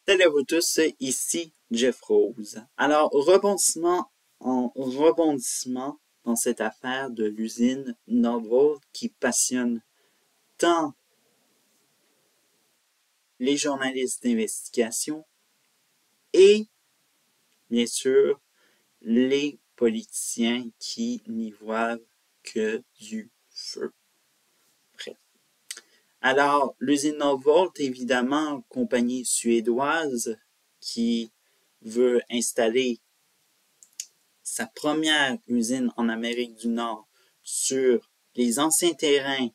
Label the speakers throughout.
Speaker 1: Salut à vous tous, ici Jeff Rose. Alors, rebondissement en rebondissement dans cette affaire de l'usine Nordvolt qui passionne tant les journalistes d'investigation et, bien sûr, les politiciens qui n'y voient que du feu. Bref. Alors, l'usine Nordvolt, évidemment, compagnie suédoise qui veut installer sa première usine en Amérique du Nord sur les anciens terrains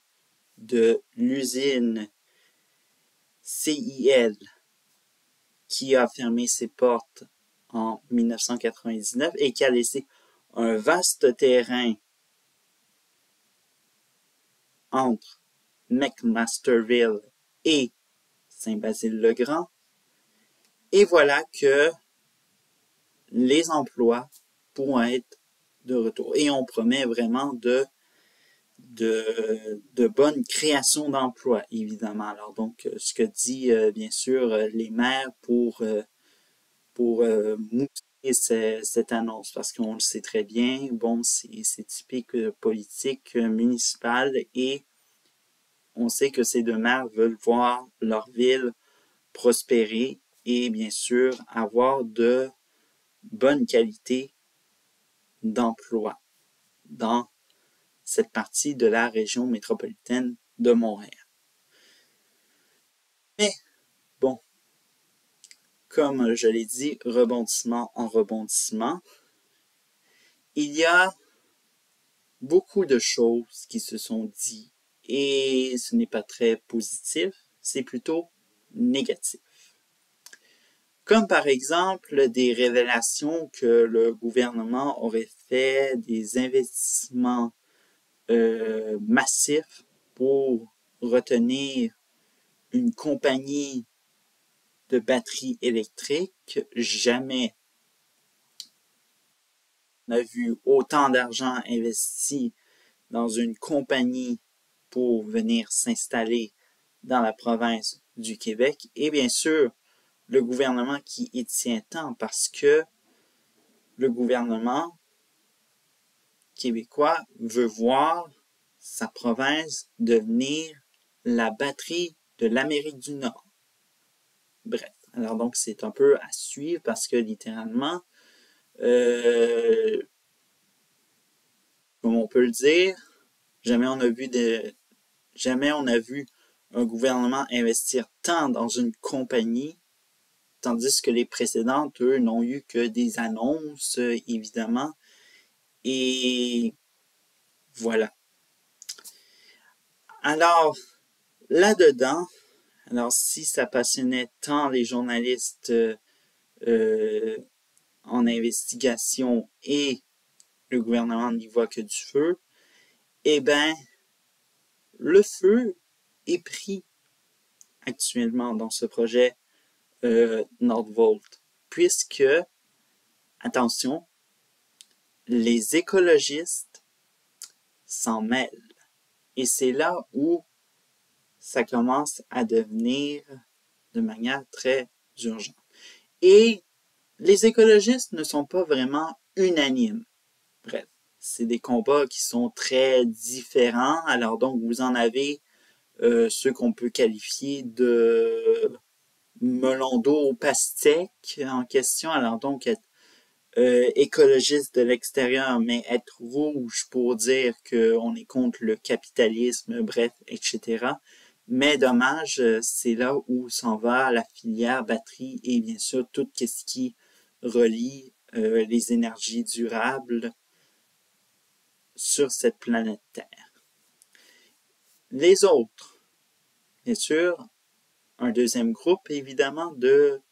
Speaker 1: de l'usine CIL qui a fermé ses portes en 1999 et qui a laissé un vaste terrain entre McMasterville et Saint-Basile-le-Grand. Et voilà que les emplois pourront être de retour. Et on promet vraiment de bonnes créations d'emplois, évidemment. Alors donc, ce que dit bien sûr les maires pour mousser cette annonce, parce qu'on le sait très bien, bon, c'est typique politique municipale et on sait que ces deux maires veulent voir leur ville prospérer et bien sûr avoir de bonnes qualités d'emploi dans cette partie de la région métropolitaine de Montréal. Mais, bon, comme je l'ai dit, rebondissement en rebondissement, il y a beaucoup de choses qui se sont dites et ce n'est pas très positif, c'est plutôt négatif. Comme par exemple des révélations que le gouvernement aurait fait des investissements massifs pour retenir une compagnie de batteries électriques. Jamais on a vu autant d'argent investi dans une compagnie pour venir s'installer dans la province du Québec. Et bien sûr, le gouvernement qui y tient tant parce que le gouvernement québécois veut voir sa province devenir la batterie de l'Amérique du Nord. Bref, alors donc c'est un peu à suivre parce que littéralement, comme on peut le dire, jamais on a vu un gouvernement investir tant dans une compagnie, tandis que les précédentes, eux, n'ont eu que des annonces, évidemment. Et voilà. Alors, là-dedans, alors si ça passionnait tant les journalistes en investigation et le gouvernement n'y voit que du feu, eh bien, le feu est pris actuellement dans ce projet Nordvolt, puisque, attention, les écologistes s'en mêlent. Et c'est là où ça commence à devenir de manière très urgente. Et les écologistes ne sont pas vraiment unanimes. Bref, c'est des combats qui sont très différents. Alors donc, vous en avez ceux qu'on peut qualifier de melon d'eau pastèque en question. Alors donc, être écologiste de l'extérieur, mais être rouge pour dire qu'on est contre le capitalisme, bref, etc. Mais dommage, c'est là où s'en va la filière batterie et bien sûr tout ce qui relie les énergies durables sur cette planète Terre. Les autres, bien sûr, un deuxième groupe évidemment de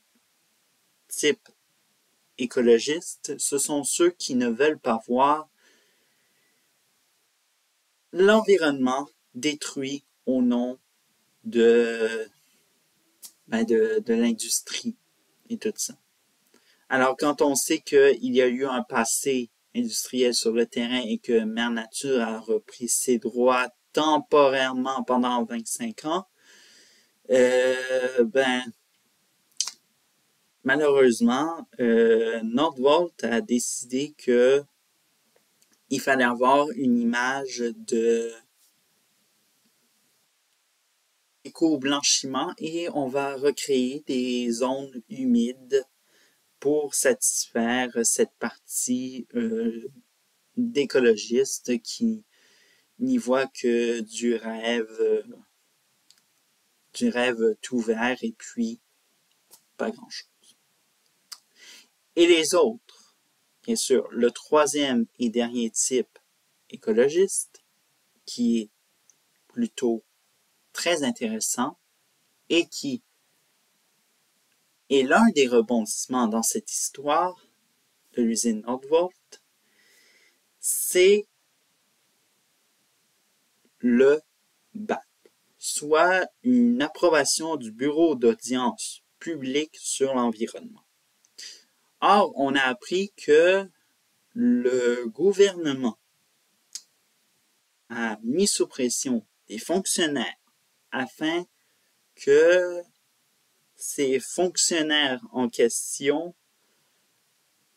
Speaker 1: type écologiste, ce sont ceux qui ne veulent pas voir l'environnement détruit au nom de l'industrie et tout ça. Alors, quand on sait qu'il y a eu un passé industriel sur le terrain et que Mère Nature a repris ses droits temporairement pendant 25 ans, malheureusement, Nordvolt a décidé que il fallait avoir une image de éco-blanchiment et on va recréer des zones humides pour satisfaire cette partie d'écologistes qui n'y voient que du rêve tout vert et puis pas grand-chose. Et les autres, bien sûr, le troisième et dernier type écologiste, qui est plutôt très intéressant et qui est l'un des rebondissements dans cette histoire de l'usine Nordvolt, c'est le BAP, soit une approbation du Bureau d'audience publique sur l'environnement. Or, on a appris que le gouvernement a mis sous pression des fonctionnaires afin que ces fonctionnaires en question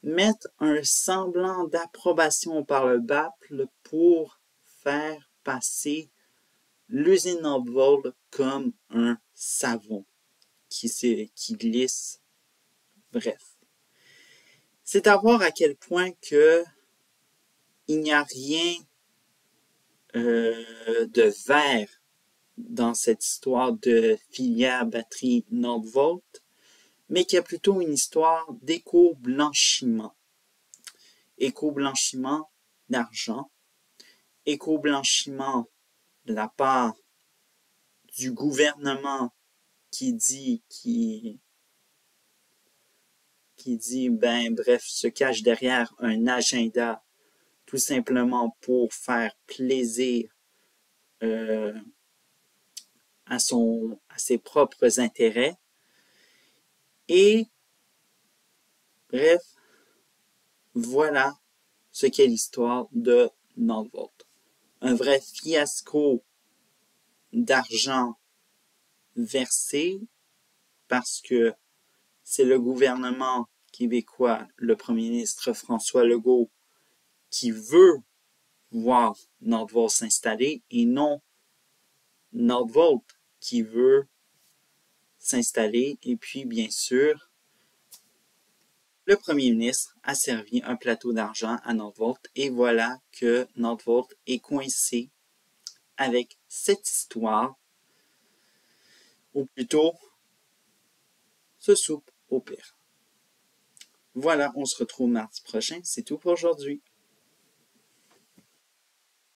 Speaker 1: mettent un semblant d'approbation par le BAP pour faire passer l'usine Nordvolt comme un savon qui glisse. Bref. C'est à voir à quel point que il n'y a rien de vert dans cette histoire de filière batterie Nordvolt, mais qu'il y a plutôt une histoire d'éco-blanchiment. Éco-blanchiment d'argent, éco-blanchiment de la part du gouvernement qui dit, bref, se cache derrière un agenda tout simplement pour faire plaisir à ses propres intérêts. Et bref, voilà ce qu'est l'histoire de Nordvolt. Un vrai fiasco d'argent versé parce que c'est le gouvernement québécois, le premier ministre François Legault, qui veut voir Nordvolt s'installer et non Nordvolt qui veut s'installer. Et puis, bien sûr, le premier ministre a servi un plateau d'argent à Nordvolt et voilà que Nordvolt est coincé avec cette histoire, ou plutôt se soupe au pire. Voilà, on se retrouve mardi prochain. C'est tout pour aujourd'hui.